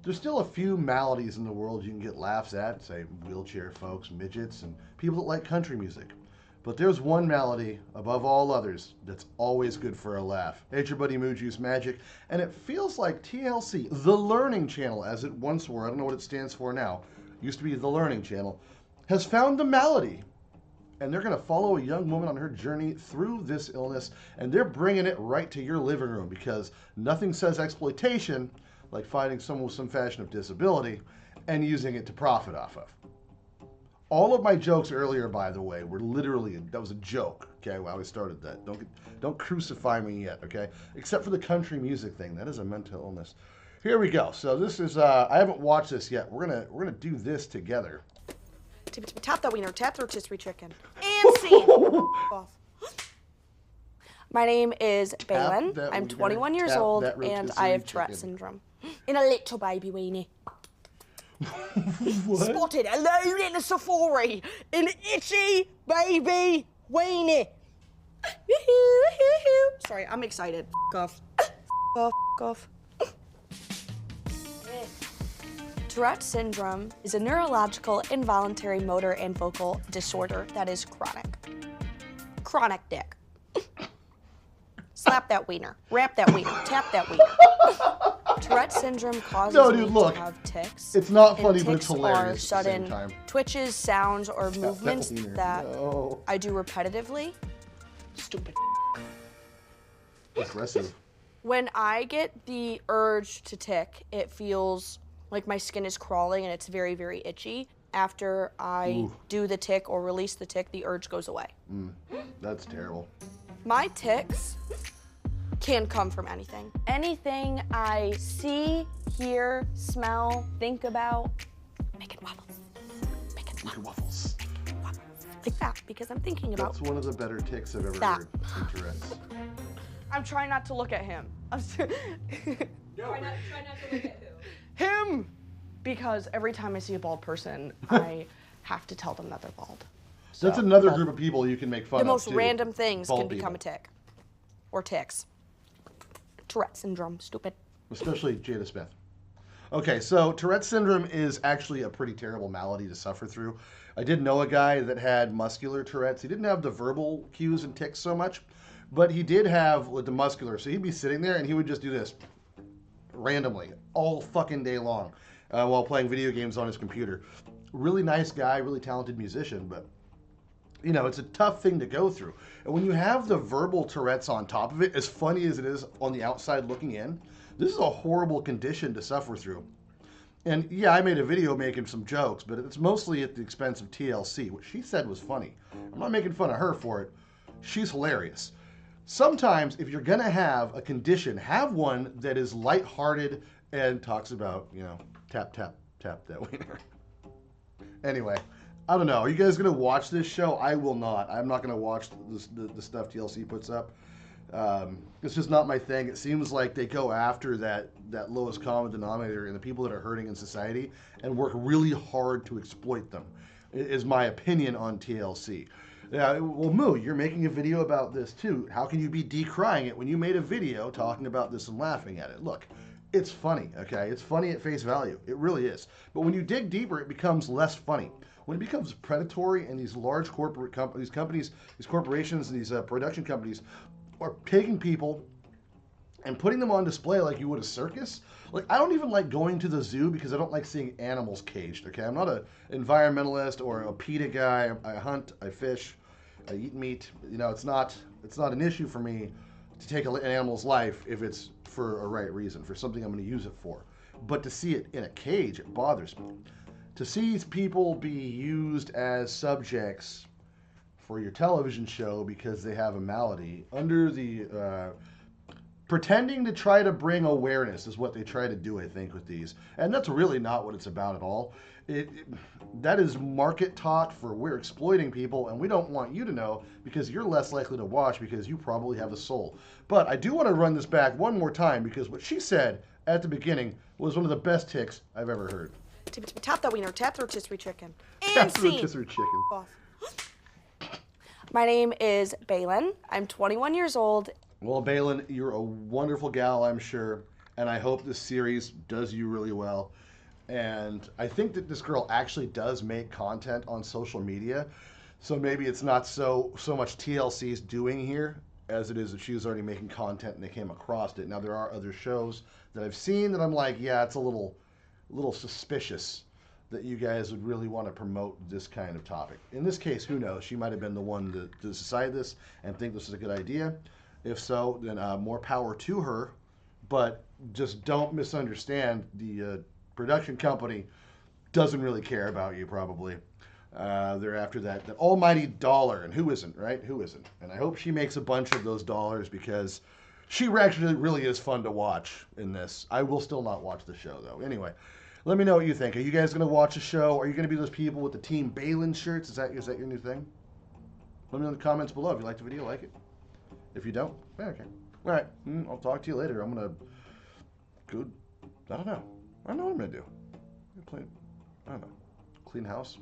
There's still a few maladies in the world you can get laughs at, say wheelchair folks, midgets, and people that like country music. But there's one malady above all others that's always good for a laugh. It's your buddy Moo Juice Magic, and it feels like TLC, the Learning Channel, as it once were, I don't know what it stands for now, used to be the Learning Channel, has found the malady. And they're going to follow a young woman on her journey through this illness, and they're bringing it right to your living room because nothing says exploitation like finding someone with some fashion of disability and using it to profit off of. All of my jokes earlier, by the way, were literally, that was a joke, okay, while I started that. Don't crucify me yet, okay? Except for the country music thing. That is a mental illness. Here we go. So this is, I haven't watched this yet. We're gonna do this together. Tap that wiener, tap the rotisserie chicken. And scene. Off. My name is Balin. I'm 21 years old, and I have Tourette syndrome. In a little baby weenie. Spotted alone in a safari. In an itchy baby weenie. Sorry, I'm excited. Off. Off. Tourette syndrome is a neurological, involuntary motor and vocal disorder that is chronic. Chronic dick. Slap that wiener. Wrap that wiener. Tap that wiener. Tourette syndrome causes me to have tics. It's not funny, but it's tics hilarious are at the same sudden time. twitches, sounds, or movements that No. I do repetitively. Stupid. Aggressive. When I get the urge to tick, it feels like my skin is crawling and it's very, very itchy. After I do the tick or release the tick, the urge goes away. That's terrible. My tics can come from anything. Anything I see, hear, smell, think about. Making waffles. Making waffles. Like that, because I'm thinking about That's one of the better ticks I've ever that. heard in Tourette's. I'm trying not to look at him. Try not to look at who? Him! Because every time I see a bald person, I have to tell them that they're bald. So, That's another group of people you can make fun the of, most too. random things Bald can become people. a tick. Or tics. Tourette syndrome, stupid. Especially Jada Smith. Okay, so Tourette syndrome is actually a pretty terrible malady to suffer through. I did know a guy that had muscular Tourette's. He didn't have the verbal cues and tics so much, but he did have with the muscular. So he'd be sitting there and he would just do this randomly all fucking day long while playing video games on his computer. Really nice guy, really talented musician, but you know, it's a tough thing to go through. And when you have the verbal Tourette's on top of it, as funny as it is on the outside looking in, this is a horrible condition to suffer through. And yeah, I made a video making some jokes, but it's mostly at the expense of TLC, which she said was funny. I'm not making fun of her for it. She's hilarious. Sometimes, if you're gonna have a condition, have one that is lighthearted and talks about, you know, tap, tap, tap that wiener. Anyway, I don't know. Are you guys gonna watch this show? I will not. I'm not gonna watch the stuff TLC puts up. It's just not my thing. It seems like they go after that lowest common denominator and the people that are hurting in society and work really hard to exploit them, is my opinion on TLC. Yeah, well, Moo, you're making a video about this too. How can you be decrying it when you made a video talking about this and laughing at it? Look, it's funny, okay? It's funny at face value. It really is. But when you dig deeper, it becomes less funny. When it becomes predatory and these large corporate companies, these corporations, and these production companies are taking people and putting them on display like you would a circus. Like, I don't even like going to the zoo because I don't like seeing animals caged, okay? I'm not an environmentalist or a PETA guy. I hunt, I fish, I eat meat. You know, it's not an issue for me to take an animal's life if it's for a right reason, for something I'm going to use it for. But to see it in a cage, it bothers me. To see people be used as subjects for your television show because they have a malady under the pretending to try to bring awareness is what they try to do, I think, with these. And that's really not what it's about at all. That is market talk for we're exploiting people, and we don't want you to know because you're less likely to watch because you probably have a soul. But I do want to run this back one more time because what she said at the beginning was one of the best ticks I've ever heard. Tap that wiener, tap the rotisserie chicken. Tap the rotisserie chicken. Off. My name is Balin. I'm 21 years old. Well, Balin, you're a wonderful gal, I'm sure. and I hope this series does you really well. And I think that this girl actually does make content on social media, so maybe it's not so much TLC's doing here as it is that she was already making content and they came across it. Now there are other shows that I've seen that I'm like, yeah, it's a little suspicious that you guys would really want to promote this kind of topic. In this case, who knows? She might have been the one to decide this and think this is a good idea. If so, then more power to her. But just don't misunderstand, the production company doesn't really care about you, probably. They're after that almighty dollar, and who isn't, right? Who isn't? And I hope she makes a bunch of those dollars because she actually really is fun to watch in this. I will still not watch the show, though. Anyway, let me know what you think. Are you guys going to watch the show? Are you going to be those people with the Team Balin shirts? Is that your new thing? Let me know in the comments below. If you like the video, like it. If you don't, okay. All right, I'll talk to you later. I'm going to go, I don't know what I'm going to do. I don't know. Clean house.